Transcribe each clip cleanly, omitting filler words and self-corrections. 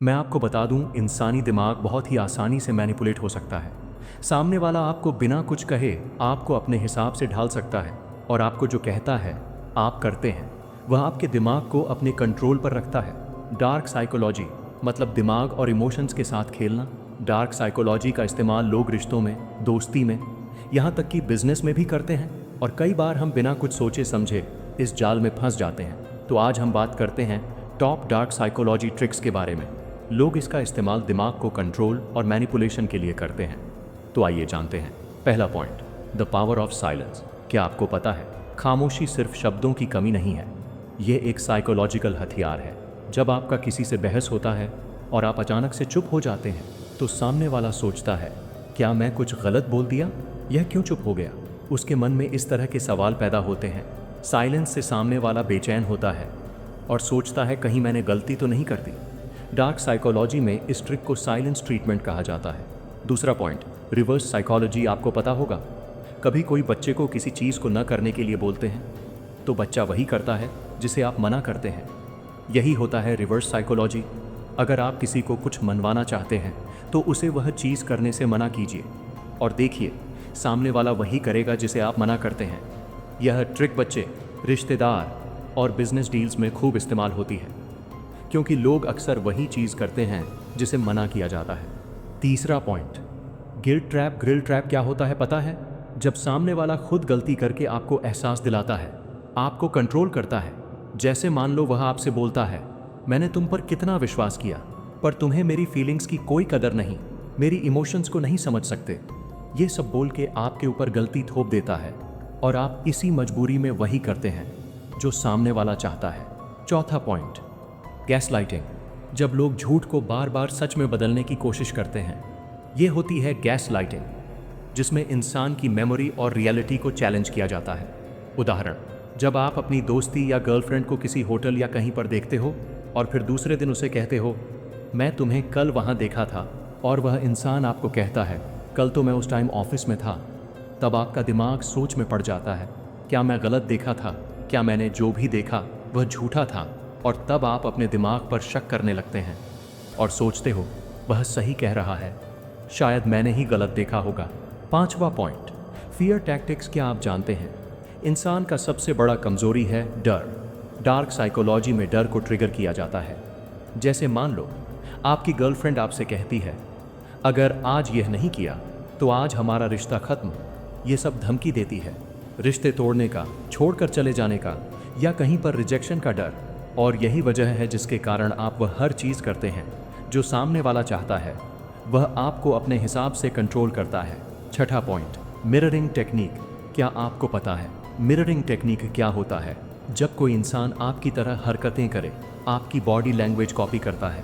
मैं आपको बता दूं, इंसानी दिमाग बहुत ही आसानी से मैनिपुलेट हो सकता है। सामने वाला आपको बिना कुछ कहे आपको अपने हिसाब से ढाल सकता है और आपको जो कहता है आप करते हैं वह आपके दिमाग को अपने कंट्रोल पर रखता है। डार्क साइकोलॉजी मतलब दिमाग और इमोशंस के साथ खेलना। डार्क साइकोलॉजी का इस्तेमाल लोग रिश्तों में, दोस्ती में, यहाँ तक कि बिजनेस में भी करते हैं और कई बार हम बिना कुछ सोचे समझे इस जाल में फंस जाते हैं। तो आज हम बात करते हैं टॉप डार्क साइकोलॉजी ट्रिक्स के बारे में। लोग इसका इस्तेमाल दिमाग को कंट्रोल और मैनिपुलेशन के लिए करते हैं। तो आइए जानते हैं। पहला point, the power of silence. क्या आपको पता है, खामोशी सिर्फ शब्दों की कमी नहीं है, ये एक साइकोलॉजिकल हथियार है। जब आपका किसी से बहस होता है और आप अचानक से चुप हो जाते हैं तो सामने वाला सोचता है, क्या मैं कुछ गलत बोल दिया, यह क्यों चुप हो गया। उसके मन में इस तरह के सवाल पैदा होते हैं। साइलेंस से सामने वाला बेचैन होता है और सोचता है कहीं मैंने गलती तो नहीं कर दी। डार्क साइकोलॉजी में इस ट्रिक को साइलेंस ट्रीटमेंट कहा जाता है। दूसरा पॉइंट, रिवर्स साइकोलॉजी। आपको पता होगा, कभी कोई बच्चे को किसी चीज़ को न करने के लिए बोलते हैं तो बच्चा वही करता है जिसे आप मना करते हैं। यही होता है रिवर्स साइकोलॉजी। अगर आप किसी को कुछ मनवाना चाहते हैं तो उसे वह चीज़ करने से मना कीजिए और देखिए सामने वाला वही करेगा जिसे आप मना करते हैं। यह ट्रिक बच्चे, रिश्तेदार और बिजनेस डील्स में खूब इस्तेमाल होती है क्योंकि लोग अक्सर वही चीज़ करते हैं जिसे मना किया जाता है। तीसरा point, guilt trap. Grill trap क्या होता है पता है? जब सामने वाला खुद गलती करके आपको एहसास दिलाता है, आपको कंट्रोल करता है। जैसे मान लो वह आपसे बोलता है, मैंने तुम पर कितना विश्वास किया, पर तुम्हें मेरी फीलिंग्स की कोई कदर नहीं, मेरी इमोशंस को नहीं समझ सकते। ये सब बोल के आपके ऊपर गलती थोप देता है और आप इसी मजबूरी में वही करते हैं जो सामने वाला चाहता है। चौथा पॉइंट, गैसलाइटिंग। जब लोग झूठ को बार बार सच में बदलने की कोशिश करते हैं, ये होती है गैसलाइटिंग, जिसमें इंसान की मेमोरी और रियलिटी को चैलेंज किया जाता है। उदाहरण, जब आप अपनी दोस्ती या गर्लफ्रेंड को किसी होटल या कहीं पर देखते हो और फिर दूसरे दिन उसे कहते हो, मैं तुम्हें कल वहाँ देखा था, और वह इंसान आपको कहता है, कल तो मैं उस टाइम ऑफिस में था। तब आपका दिमाग सोच में पड़ जाता है, क्या मैं गलत देखा था, क्या मैंने जो भी देखा वह झूठा था। और तब आप अपने दिमाग पर शक करने लगते हैं और सोचते हो वह सही कह रहा है, शायद मैंने ही गलत देखा होगा। पांचवा पॉइंट, फियर टैक्टिक्स। क्या आप जानते हैं, इंसान का सबसे बड़ा कमजोरी है डर। डार्क साइकोलॉजी में डर को ट्रिगर किया जाता है। जैसे मान लो आपकी गर्लफ्रेंड आपसे कहती है, अगर आज यह नहीं किया तो आज हमारा रिश्ता खत्म। ये सब धमकी देती है, रिश्ते तोड़ने का, छोड़कर चले जाने का, या कहीं पर रिजेक्शन का डर। और यही वजह है जिसके कारण आप वह हर चीज़ करते हैं जो सामने वाला चाहता है। वह आपको अपने हिसाब से कंट्रोल करता है। छठा पॉइंट, मिररिंग टेक्निक। क्या आपको पता है मिररिंग टेक्निक क्या होता है? जब कोई इंसान आपकी तरह हरकतें करे, आपकी बॉडी लैंग्वेज कॉपी करता है,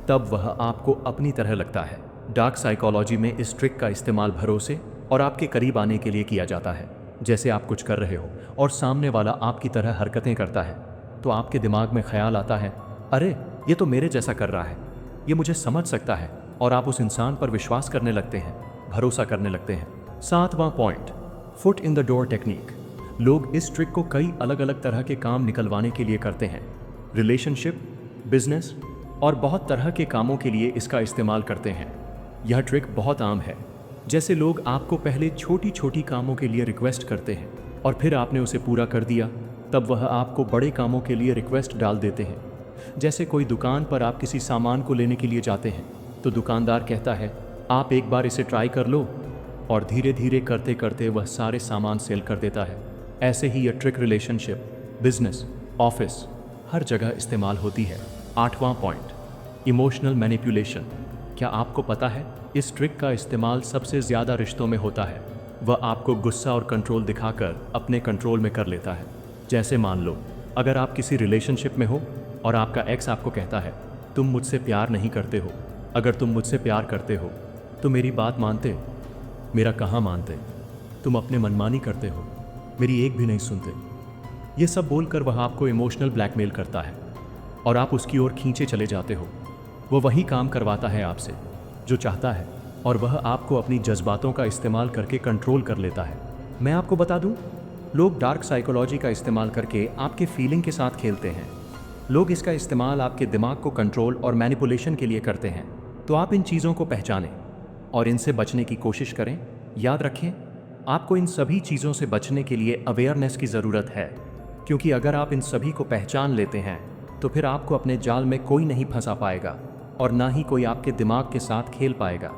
तब वह आपको अपनी तरह लगता है। डार्क साइकोलॉजी में इस ट्रिक का इस्तेमाल भरोसे और आपके करीब आने के लिए किया जाता है। जैसे आप कुछ कर रहे हो और सामने वाला आपकी तरह हरकतें करता है, तो आपके दिमाग में ख्याल आता है, अरे ये तो मेरे जैसा कर रहा है, ये मुझे समझ सकता है, और आप उस इंसान पर विश्वास करने लगते हैं, भरोसा करने लगते हैं। सातवां point, foot in the door technique. लोग इस ट्रिक को कई अलग अलग तरह के काम निकलवाने के लिए करते हैं। रिलेशनशिप, बिजनेस और बहुत तरह के कामों के लिए इसका इस्तेमाल करते हैं। यह ट्रिक बहुत आम है। जैसे लोग आपको पहले छोटी छोटी कामों के लिए रिक्वेस्ट करते हैं और फिर आपने उसे पूरा कर दिया, तब वह आपको बड़े कामों के लिए रिक्वेस्ट डाल देते हैं। जैसे कोई दुकान पर आप किसी सामान को लेने के लिए जाते हैं तो दुकानदार कहता है, आप एक बार इसे ट्राई कर लो, और धीरे धीरे करते करते वह सारे सामान सेल कर देता है। ऐसे ही यह ट्रिक रिलेशनशिप, बिजनेस, ऑफिस, हर जगह इस्तेमाल होती है। आठवां पॉइंट, इमोशनल मैनिपुलेशन। क्या आपको पता है इस ट्रिक का इस्तेमाल सबसे ज़्यादा रिश्तों में होता है। वह आपको गुस्सा और कंट्रोल दिखाकर अपने कंट्रोल में कर लेता है। जैसे मान लो अगर आप किसी रिलेशनशिप में हो और आपका एक्स आपको कहता है, तुम मुझसे प्यार नहीं करते हो, अगर तुम मुझसे प्यार करते हो तो मेरी बात मानते। मेरा कहाँ मानते, तुम अपने मनमानी करते हो, मेरी एक भी नहीं सुनते। ये सब बोलकर वह आपको इमोशनल ब्लैकमेल करता है और आप उसकी ओर खींचे चले जाते हो। वह वही काम करवाता है आपसे जो चाहता है, और वह आपको अपनी जज्बातों का इस्तेमाल करके कंट्रोल कर लेता है। मैं आपको बता दूं, लोग डार्क साइकोलॉजी का इस्तेमाल करके आपके फीलिंग के साथ खेलते हैं। लोग इसका इस्तेमाल आपके दिमाग को कंट्रोल और मैनिपुलेशन के लिए करते हैं। तो आप इन चीज़ों को पहचानें और इनसे बचने की कोशिश करें। याद रखें, आपको इन सभी चीज़ों से बचने के लिए अवेयरनेस की ज़रूरत है, क्योंकि अगर आप इन सभी को पहचान लेते हैं तो फिर आपको अपने जाल में कोई नहीं फंसा पाएगा और ना ही कोई आपके दिमाग के साथ खेल पाएगा।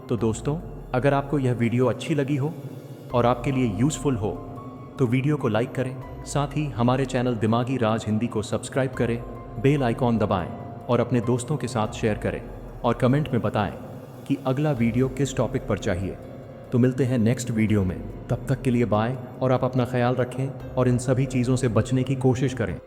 तो दोस्तों, अगर आपको यह वीडियो अच्छी लगी हो और आपके लिए यूज़फुल हो तो वीडियो को लाइक करें, साथ ही हमारे चैनल दिमागी राज हिंदी को सब्सक्राइब करें, बेल आइकॉन दबाएं और अपने दोस्तों के साथ शेयर करें और कमेंट में बताएं कि अगला वीडियो किस टॉपिक पर चाहिए। तो मिलते हैं नेक्स्ट वीडियो में, तब तक के लिए बाय और आप अपना ख्याल रखें और इन सभी चीज़ों से बचने की कोशिश करें।